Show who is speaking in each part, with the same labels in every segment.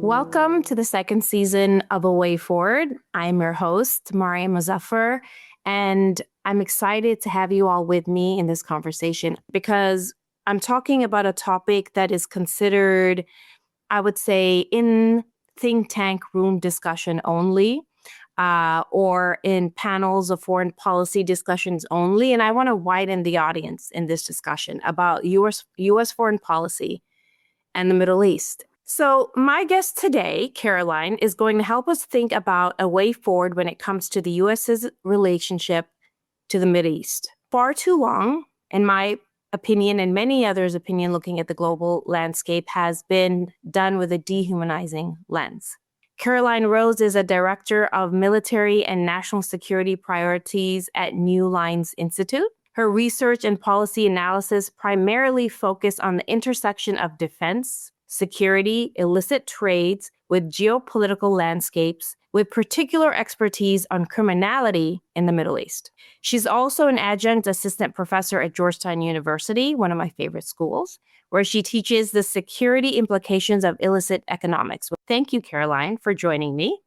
Speaker 1: Welcome to the second season of A Way Forward. I'm your host, Maaria, and I'm excited to have you all with me in this conversation because I'm talking about a topic that is considered, I would say, in think tank room discussion only, or in panels of foreign policy discussions only. And I want to widen the audience in this discussion about U.S. foreign policy and the Middle East. So my guest today, Caroline, is going to help us think about a way forward when it comes to the U.S.'s relationship to the Middle East. Far too long, in my opinion and many others' opinion, looking at the global landscape has been done with a dehumanizing lens. Caroline Rose is a director of military and national security priorities at New Lines Institute. Her research and policy analysis primarily focus on the intersection of defense, security, illicit trades with geopolitical landscapes, with particular expertise on criminality in the Middle East. She's also an adjunct assistant professor at Georgetown University, one of my favorite schools, where she teaches the security implications of illicit economics. Thank you, Caroline, for joining me.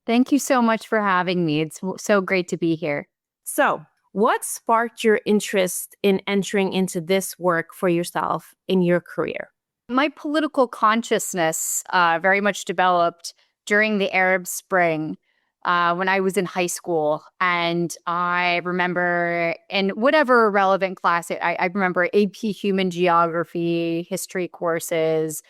Speaker 2: Thank you so much for having me. It's so great to be here.
Speaker 1: So, what sparked your interest in entering into this work for yourself in your career?
Speaker 2: My political consciousness very much developed during the Arab Spring when I was in high school. And I remember in whatever relevant class, I remember AP Human Geography, history courses,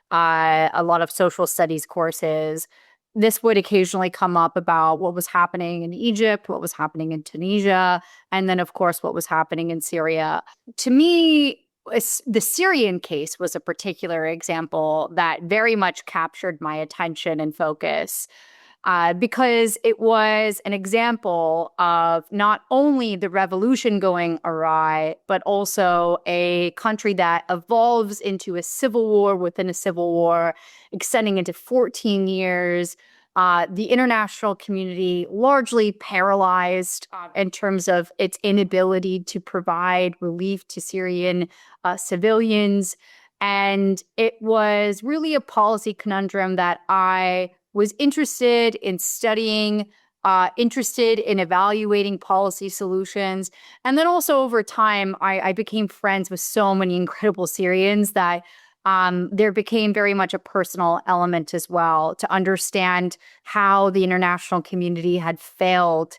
Speaker 2: a lot of social studies courses. This would occasionally come up about what was happening in Egypt, what was happening in Tunisia, and then, of course, what was happening in Syria. To me, the Syrian case was a particular example that very much captured my attention and focus because it was an example of not only the revolution going awry, but also a country that evolves into a civil war within a civil war, extending into 14 years. The international community largely paralyzed in terms of its inability to provide relief to Syrian civilians. And it was really a policy conundrum that I was interested in studying, interested in evaluating policy solutions. And then also over time, I became friends with so many incredible Syrians that there became very much a personal element as well to understand how the international community had failed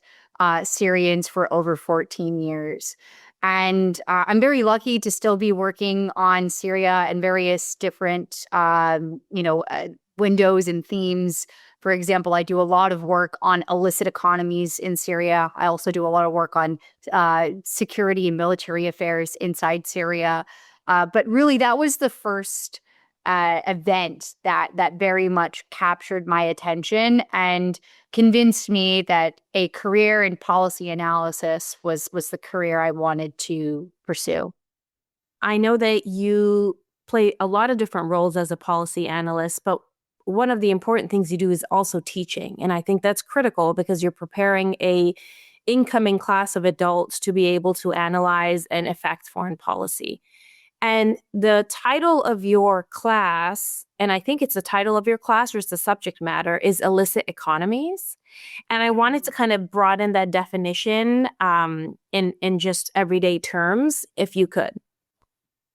Speaker 2: Syrians for over 14 years. And I'm very lucky to still be working on Syria and various different, windows and themes. For example, I do a lot of work on illicit economies in Syria. I also do a lot of work on security and military affairs inside Syria. But really, that was the first event that very much captured my attention and convinced me that a career in policy analysis was the career I wanted to pursue.
Speaker 1: I know that you play a lot of different roles as a policy analyst, but one of the important things you do is also teaching. And I think that's critical because you're preparing a incoming class of adults to be able to analyze and affect foreign policy. And the title of your class, and I think it's the title of your class or it's the subject matter, is Illicit Economies. And I wanted to kind of broaden that definition in just everyday terms, if you could.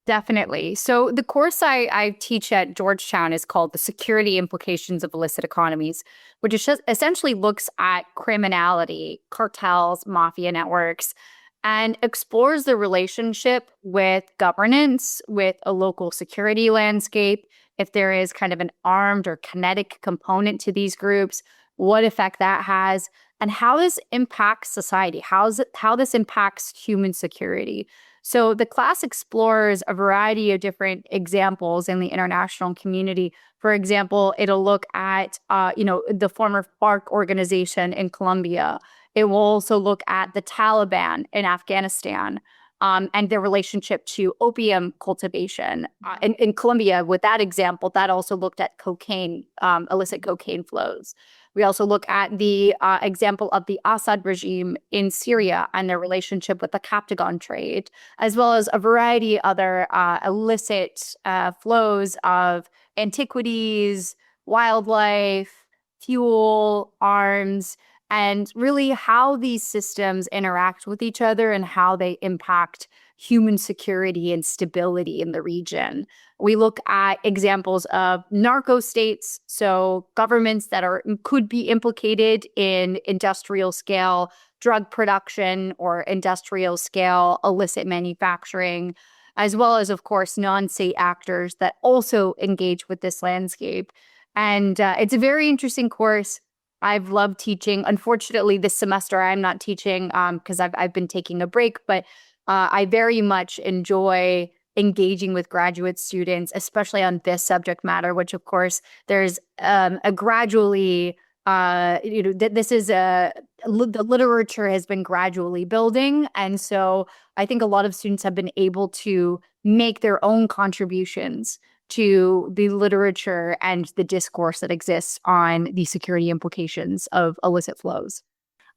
Speaker 2: Definitely. So the course I teach at Georgetown is called The Security Implications of Illicit Economies, which essentially looks at criminality, cartels, mafia networks, and explores the relationship with governance, with a local security landscape, if there is kind of an armed or kinetic component to these groups, what effect that has, and how this impacts society, how this impacts human security. So the class explores a variety of different examples in the international community. For example, it'll look at, the former FARC organization in Colombia. It will also look at the Taliban in Afghanistan and their relationship to opium cultivation. In Colombia, with that example, that also looked at cocaine, illicit cocaine flows. We also look at the example of the Assad regime in Syria and their relationship with the Captagon trade, as well as a variety of other illicit flows of antiquities, wildlife, fuel, arms, and really how these systems interact with each other and how they impact human security and stability in the region. We look at examples of narco states, so governments that could be implicated in industrial scale drug production or industrial scale illicit manufacturing, as well as, of course, non-state actors that also engage with this landscape. And it's a very interesting course. I've loved teaching. Unfortunately, this semester I'm not teaching because I've been taking a break, but I very much enjoy engaging with graduate students, especially on this subject matter, which, of course, there's a gradually, this is the literature has been gradually building. And so I think a lot of students have been able to make their own contributions to the literature and the discourse that exists on the security implications of illicit flows.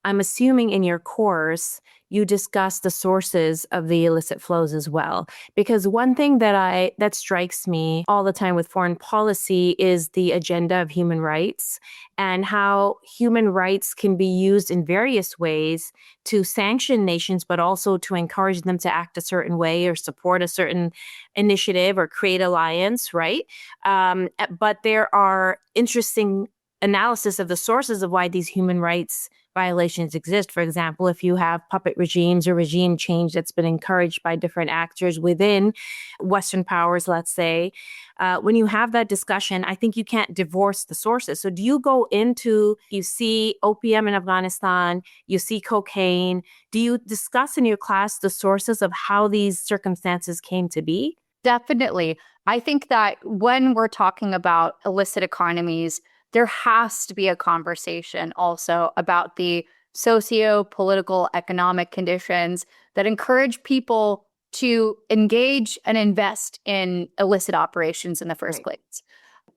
Speaker 1: I'm assuming in your course, you discuss the sources of the illicit flows as well. Because one thing that strikes me all the time with foreign policy is the agenda of human rights and how human rights can be used in various ways to sanction nations, but also to encourage them to act a certain way or support a certain initiative or create alliance, right? But there are interesting analysis of the sources of why these human rights violations exist. For example, if you have puppet regimes or regime change that's been encouraged by different actors within Western powers, let's say, when you have that discussion, I think you can't divorce the sources. So do you go into, you see opium in Afghanistan, you see cocaine, do you discuss in your class the sources of how these circumstances came to be?
Speaker 2: Definitely. I think that when we're talking about illicit economies, there has to be a conversation also about the socio-political economic conditions that encourage people to engage and invest in illicit operations in the first place.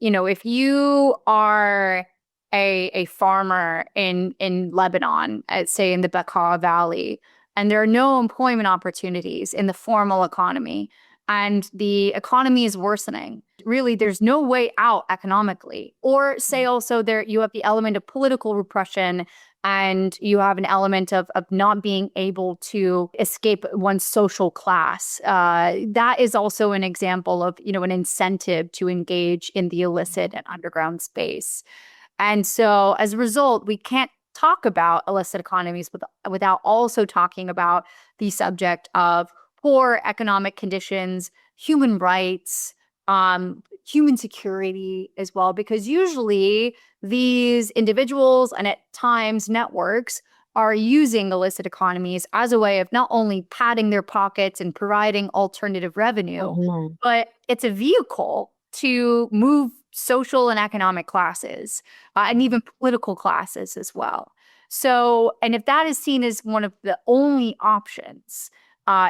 Speaker 2: If you are a farmer in Lebanon, say in the Bekaa Valley, and there are no employment opportunities in the formal economy, and the economy is worsening. Really, there's no way out economically. Or say also there you have the element of political repression and you have an element of not being able to escape one's social class. That is also an example of, an incentive to engage in the illicit and underground space. And so as a result, we can't talk about illicit economies without also talking about the subject of poor economic conditions, human rights, human security as well, because usually these individuals and at times networks are using illicit economies as a way of not only padding their pockets and providing alternative revenue, but it's a vehicle to move social and economic classes and even political classes as well. So, and if that is seen as one of the only options,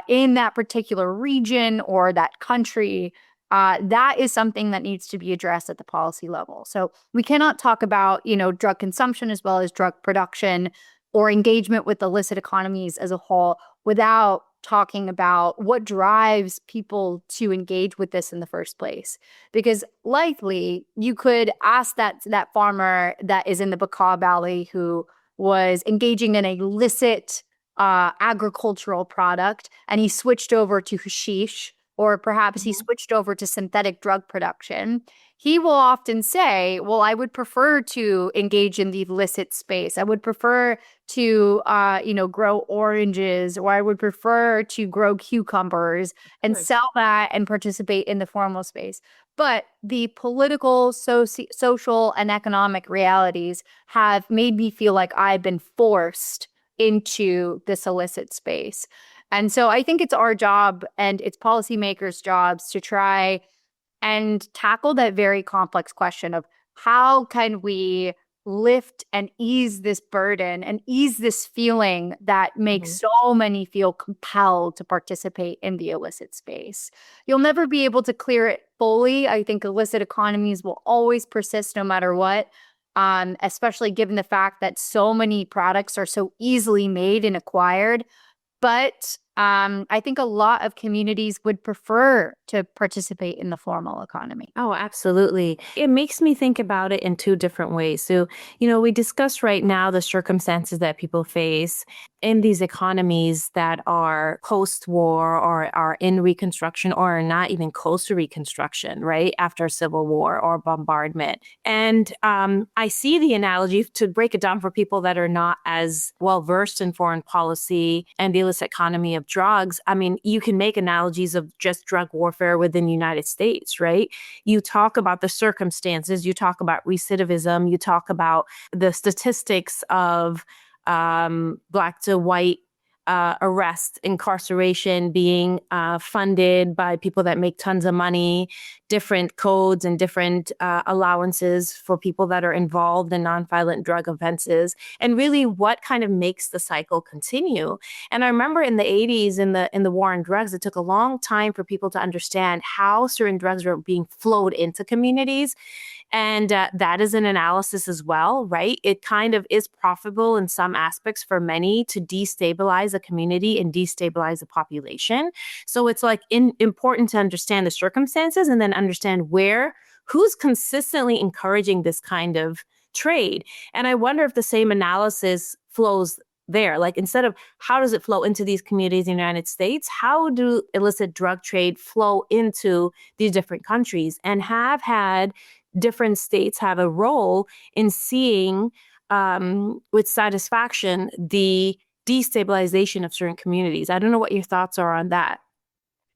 Speaker 2: in that particular region or that country, that is something that needs to be addressed at the policy level. So we cannot talk about, drug consumption as well as drug production or engagement with illicit economies as a whole without talking about what drives people to engage with this in the first place. Because likely you could ask that farmer that is in the Bekaa Valley who was engaging in a illicit agricultural product, and he switched over to hashish, or perhaps he switched over to synthetic drug production, he will often say, well, I would prefer to engage in the illicit space. I would prefer to, grow oranges, or I would prefer to grow cucumbers and sell that and participate in the formal space. But the political, social, and economic realities have made me feel like I've been forced into this illicit space. And so I think it's our job and it's policymakers' jobs to try and tackle that very complex question of how can we lift and ease this burden and ease this feeling that makes so many feel compelled to participate in the illicit space. You'll never be able to clear it fully. I think illicit economies will always persist no matter what. Especially given the fact that so many products are so easily made and acquired. But I think a lot of communities would prefer to participate in the formal economy.
Speaker 1: Oh, absolutely. It makes me think about it in two different ways. So, we discussed right now the circumstances that people face in these economies that are post war or are in reconstruction or are not even close to reconstruction, right? After civil war or bombardment. And I see the analogy to break it down for people that are not as well versed in foreign policy and the illicit economy of drugs. I mean, you can make analogies of just drug warfare within the United States, right? You talk about the circumstances, you talk about recidivism, you talk about the statistics of Black to white arrest, incarceration being funded by people that make tons of money, different codes and different allowances for people that are involved in nonviolent drug offenses, and really what kind of makes the cycle continue. And I remember in the 80s, in the war on drugs, it took a long time for people to understand how certain drugs were being flowed into communities. And that is an analysis as well, right? It kind of is profitable in some aspects for many to destabilize a community and destabilize a population. So it's like important to understand the circumstances and then understand who's consistently encouraging this kind of trade. And I wonder if the same analysis flows there. Like, instead of how does it flow into these communities in the United States, how do illicit drug trade flow into these different countries, and have had different states have a role in seeing with satisfaction the destabilization of certain communities. I don't know what your thoughts are on that.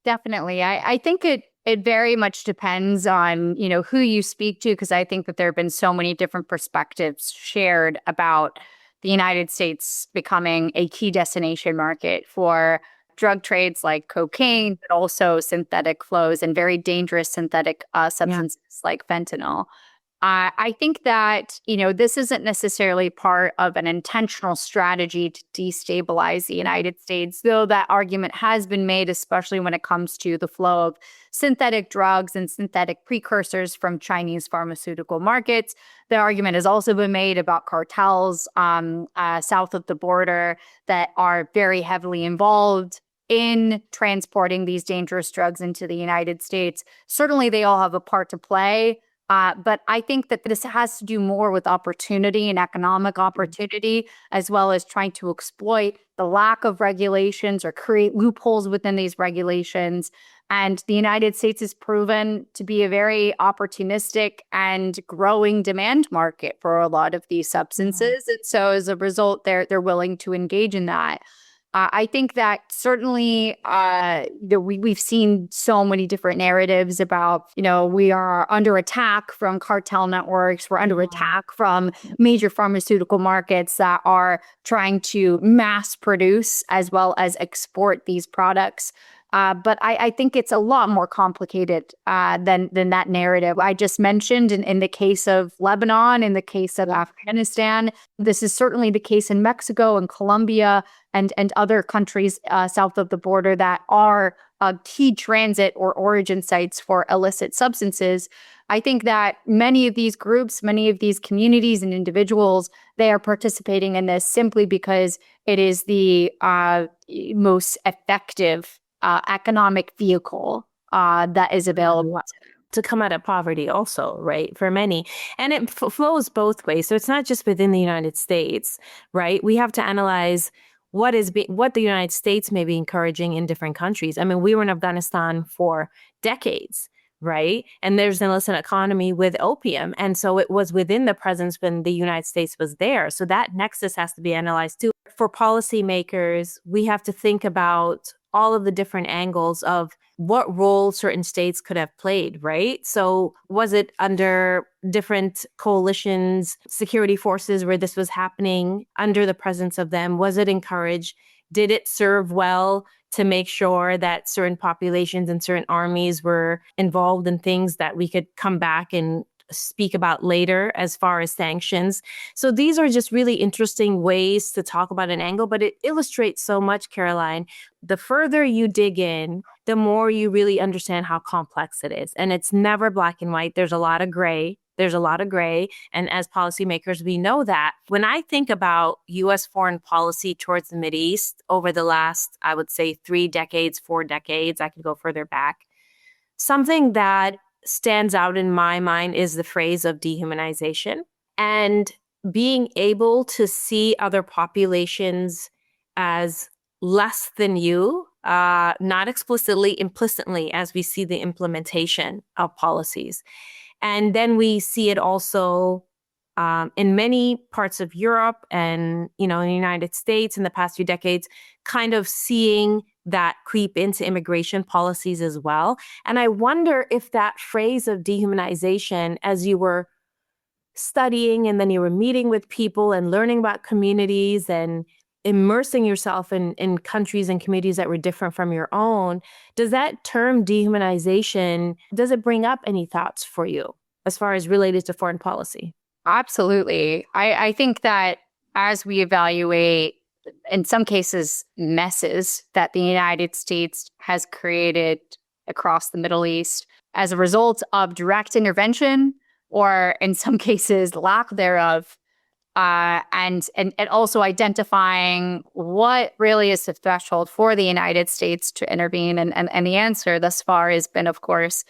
Speaker 2: Definitely. I think it very much depends on, who you speak to, because I think that there have been so many different perspectives shared about the United States becoming a key destination market for drug trades like cocaine, but also synthetic flows and very dangerous synthetic
Speaker 1: Yeah.
Speaker 2: substances like fentanyl. I think that, this isn't necessarily part of an intentional strategy to destabilize the United States, though that argument has been made, especially when it comes to the flow of synthetic drugs and synthetic precursors from Chinese pharmaceutical markets. The argument has also been made about cartels south of the border that are very heavily involved in transporting these dangerous drugs into the United States. Certainly, they all have a part to play. But I think that this has to do more with opportunity and economic opportunity, as well as trying to exploit the lack of regulations or create loopholes within these regulations. And the United States has proven to be a very opportunistic and growing demand market for a lot of these substances. And so as a result, they're willing to engage in that. I think that certainly we've seen so many different narratives about, we are under attack from cartel networks. We're under attack from major pharmaceutical markets that are trying to mass produce as well as export these products. But I think it's a lot more complicated than that narrative I just mentioned. In the case of Lebanon, in the case of Afghanistan, this is certainly the case in Mexico and Colombia and other countries south of the border that are key transit or origin sites for illicit substances. I think that many of these groups, many of these communities and individuals, they are participating in this simply because it is the most effective economic vehicle that is available
Speaker 1: to come out of poverty also, right, for many. And it flows both ways. So it's not just within the United States, right? We have to analyze what the United States may be encouraging in different countries. I mean, we were in Afghanistan for decades, right? And there's an illicit economy with opium. And so it was within the presence when the United States was there. So that nexus has to be analyzed too. For policymakers, we have to think about all of the different angles of what role certain states could have played, right? So was it under different coalitions, security forces where this was happening, under the presence of them? Was it encouraged? Did it serve well to make sure that certain populations and certain armies were involved in things that we could come back and speak about later as far as sanctions? So these are just really interesting ways to talk about an angle, but it illustrates so much, Caroline. The further you dig in, the more you really understand how complex it is. And it's never black and white. There's a lot of gray, There's a lot of gray. And as policymakers, we know that. When I think about U.S. foreign policy towards the Mideast over the last, I would say, 3 decades, 4 decades, I could go further back, something that stands out in my mind is the phrase of dehumanization and being able to see other populations as less than you, not explicitly, implicitly, as we see the implementation of policies. And then we see it also in many parts of Europe and, in the United States in the past few decades, kind of seeing that creep into immigration policies as well. And I wonder if that phrase of dehumanization, as you were studying and then you were meeting with people and learning about communities and immersing yourself in countries and communities that were different from your own, does that term dehumanization, does it bring up any thoughts for you as far as related to foreign policy?
Speaker 2: Absolutely. I think that as we evaluate, in some cases, messes that the United States has created across the Middle East as a result of direct intervention, or in some cases, lack thereof, and also identifying what really is the threshold for the United States to intervene. And the answer thus far has been, of course,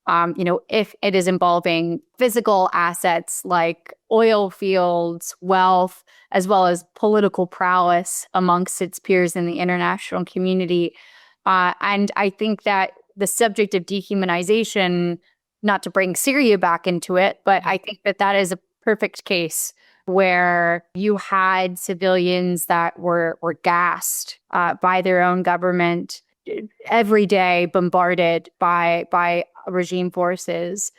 Speaker 2: if it is involving physical assets like oil fields, wealth, as well as political prowess amongst its peers in the international community. And I think that the subject of dehumanization, not to bring Syria back into it, but I think that that is a perfect case where you had civilians that were gassed by their own government, every day bombarded by regime forces.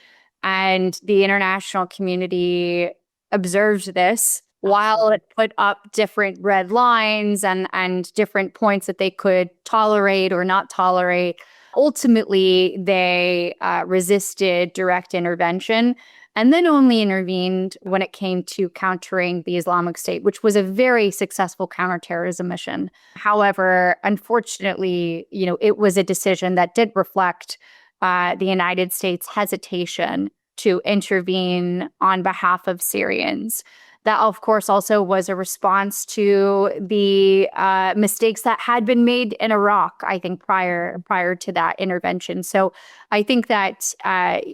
Speaker 2: And the international community observed this while it put up different red lines and different points that they could tolerate or not tolerate. Ultimately, they resisted direct intervention and then only intervened when it came to countering the Islamic State, which was a very successful counterterrorism mission. However, unfortunately, it was a decision that did reflect the United States' hesitation to intervene on behalf of Syrians. That, of course, also was a response to the mistakes that had been made in Iraq, I think, prior to that intervention. So I think that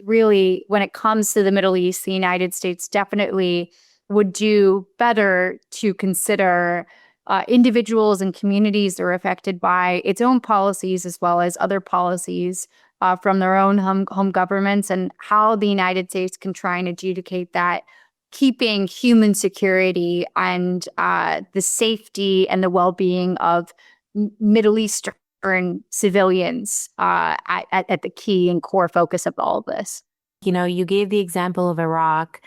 Speaker 2: really, when it comes to the Middle East, the United States definitely would do better to consider individuals and communities that are affected by its own policies as well as other policies from their own home governments, and how the United States can try and adjudicate that, keeping human security and the safety and the well-being of Middle Eastern civilians at the key and core focus of all of this.
Speaker 1: You gave the example of Iraq.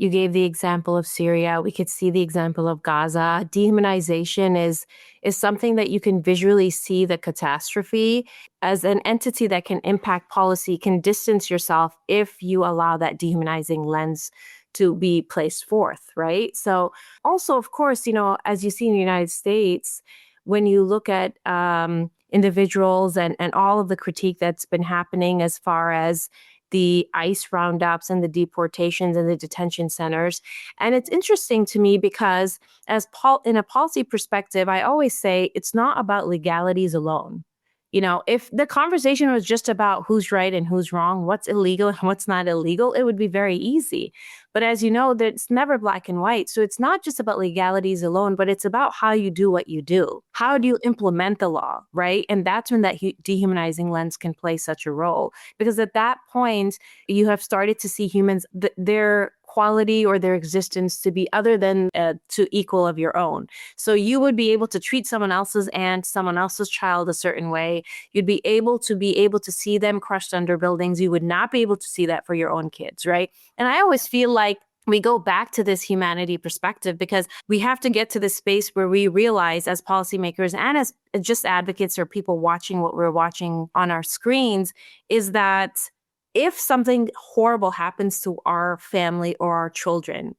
Speaker 1: You gave the example of Syria. We could see the example of Gaza. Dehumanization is something that you can visually see the catastrophe as an entity that can impact policy, can distance yourself if you allow that dehumanizing lens to be placed forth, right? So also, of course, as you see in the United States, when you look at individuals and all of the critique that's been happening as far as the ICE roundups and the deportations and the detention centers. And it's interesting to me because in a policy perspective, I always say it's not about legalities alone. If the conversation was just about who's right and who's wrong, what's illegal and what's not illegal, it would be very easy. But as you know, it's never black and white. So it's not just about legalities alone, but it's about how you do what you do. How do you implement the law, right? And that's when that dehumanizing lens can play such a role. Because at that point, you have started to see humans, their quality or their existence to be other than to equal of your own. So you would be able to treat someone else's aunt, someone else's child a certain way. You'd be able to see them crushed under buildings. You would not be able to see that for your own kids, right? And I always feel like we go back to this humanity perspective because we have to get to this space where we realize as policymakers and as just advocates or people watching what we're watching on our screens is that if something horrible happens to our family or our children,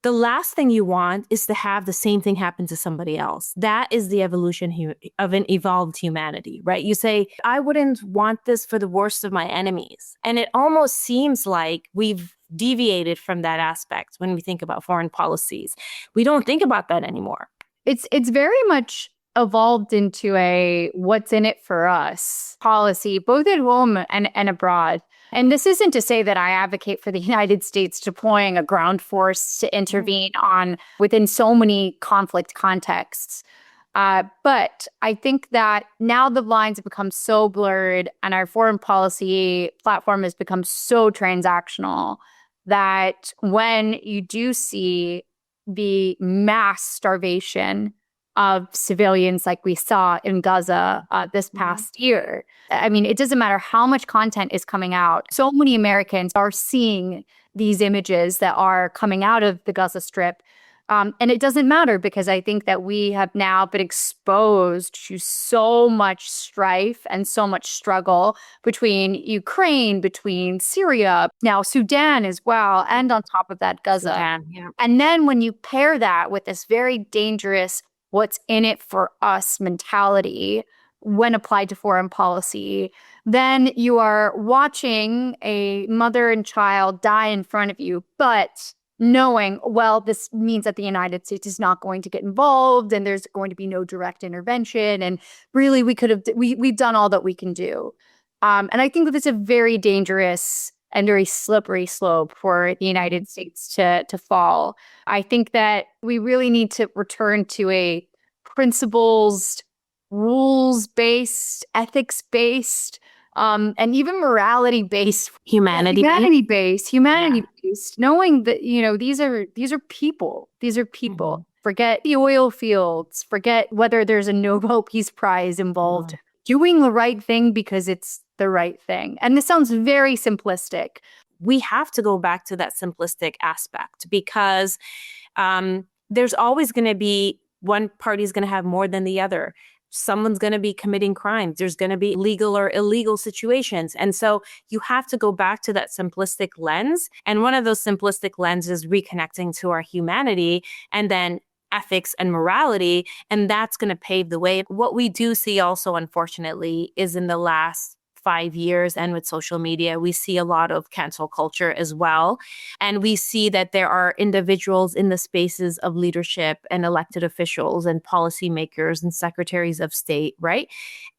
Speaker 1: the last thing you want is to have the same thing happen to somebody else. That is the evolution of an evolved humanity, right? You say, I wouldn't want this for the worst of my enemies. And it almost seems like we've deviated from that aspect when we think about foreign policies. We don't think about that anymore.
Speaker 2: It's very much evolved into a what's in it for us policy, both at home and abroad. And this isn't to say that I advocate for the United States deploying a ground force to intervene on within so many conflict contexts. But I think that now the lines have become so blurred and our foreign policy platform has become so transactional that when you do see the mass starvation of civilians like we saw in Gaza this past year. I mean, it doesn't matter how much content is coming out. So many Americans are seeing these images that are coming out of the Gaza Strip. And it doesn't matter because I think that we have now been exposed to so much strife and so much struggle between Ukraine, between Syria, now Sudan as well, and on top of that, Gaza.
Speaker 1: Sudan, yeah.
Speaker 2: And then when you pair that with this very dangerous what's in it for us mentality when applied to foreign policy, then you are watching a mother and child die in front of you, but knowing, well, this means that the United States is not going to get involved and there's going to be no direct intervention. And really, we've done all that we can do. And I think that it's a very dangerous and very slippery slope for the United States to fall. I think that we really need to return to a principles, rules-based, ethics-based, and even morality-based, humanity-based, knowing that, these are people. These are people.
Speaker 1: Mm-hmm.
Speaker 2: Forget the oil fields. Forget whether there's a Nobel Peace Prize involved. Doing the right thing because it's the right thing. And this sounds very simplistic.
Speaker 1: We have to go back to that simplistic aspect because there's always going to be one party's going to have more than the other. Someone's going to be committing crimes. There's going to be legal or illegal situations. And so you have to go back to that simplistic lens. And one of those simplistic lenses is reconnecting to our humanity and then ethics and morality. And that's going to pave the way. What we do see also, unfortunately, is in the last 5 years and with social media, we see a lot of cancel culture as well. And we see that there are individuals in the spaces of leadership and elected officials and policymakers and secretaries of state, right?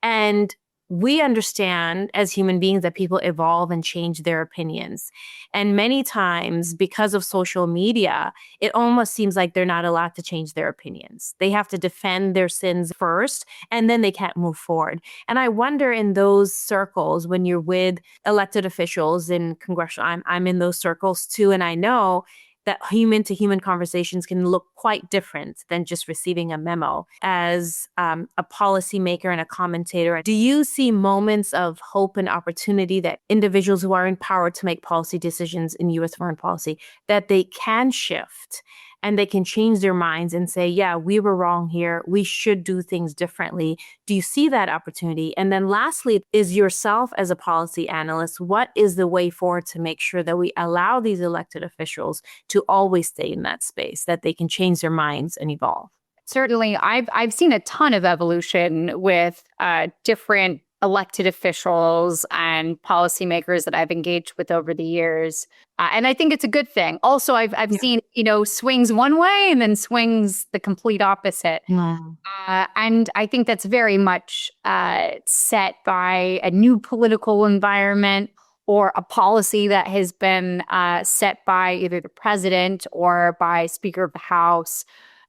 Speaker 1: And we understand as human beings that people evolve and change their opinions. And many times, because of social media, it almost seems like they're not allowed to change their opinions. They have to defend their sins first, and then they can't move forward. And I wonder in those circles, when you're with elected officials in congressional, I'm in those circles too, and I know that human to human conversations can look quite different than just receiving a memo. As a policymaker and a commentator, do you see moments of hope and opportunity that individuals who are empowered to make policy decisions in U.S. foreign policy, that they can shift and they can change their minds and say, yeah, we were wrong here. We should do things differently. Do you see that opportunity? And then lastly, is yourself as a policy analyst, what is the way forward to make sure that we allow these elected officials to always stay in that space, that they can change their minds and evolve?
Speaker 2: Certainly, I've seen a ton of evolution with different elected officials and policymakers that I've engaged with over the years. And I think it's a good thing. Also, I've seen, swings one way and then swings the complete opposite. And I think that's very much set by a new political environment or a policy that has been set by either the president or by Speaker of the House.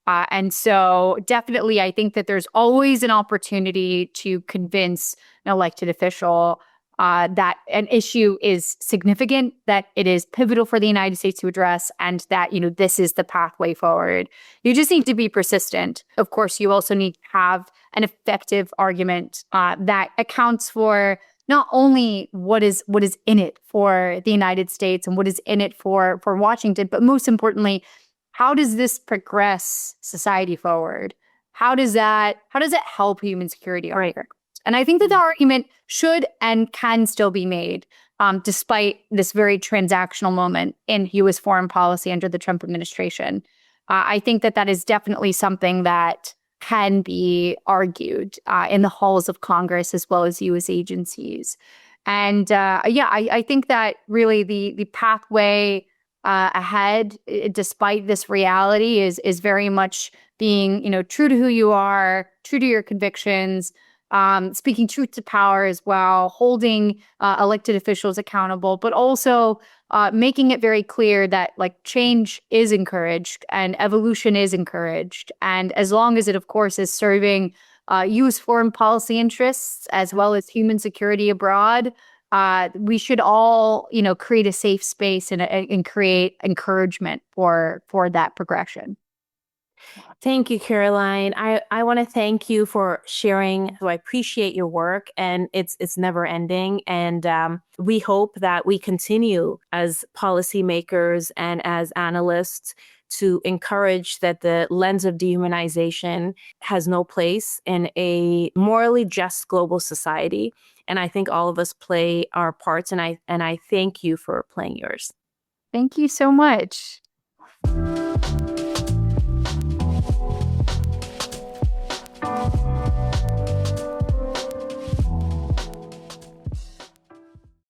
Speaker 2: And so definitely, I think that there's always an opportunity to convince an elected official that an issue is significant, that it is pivotal for the United States to address, and that, this is the pathway forward. You just need to be persistent. Of course, you also need to have an effective argument that accounts for not only what is in it for the United States and what is in it for Washington, but most importantly, how does this progress society forward? How does it help human security arguments? And I think that the argument should and can still be made, despite this very transactional moment in U.S. foreign policy under the Trump administration. I think that is definitely something that can be argued in the halls of Congress as well as U.S. agencies. And I think that really the pathway ahead, despite this reality, is very much being, true to who you are, true to your convictions, speaking truth to power as well, holding elected officials accountable, but also making it very clear that like change is encouraged and evolution is encouraged. And as long as it, of course, is serving U.S. foreign policy interests as well as human security abroad, we should all, create a safe space and create encouragement for that progression.
Speaker 1: Thank you, Caroline. I want to thank you for sharing. So I appreciate your work, and it's never ending. And we hope that we continue as policymakers and as analysts to encourage that the lens of dehumanization has no place in a morally just global society. And I think all of us play our parts, and I thank you for playing yours.
Speaker 2: Thank you so much.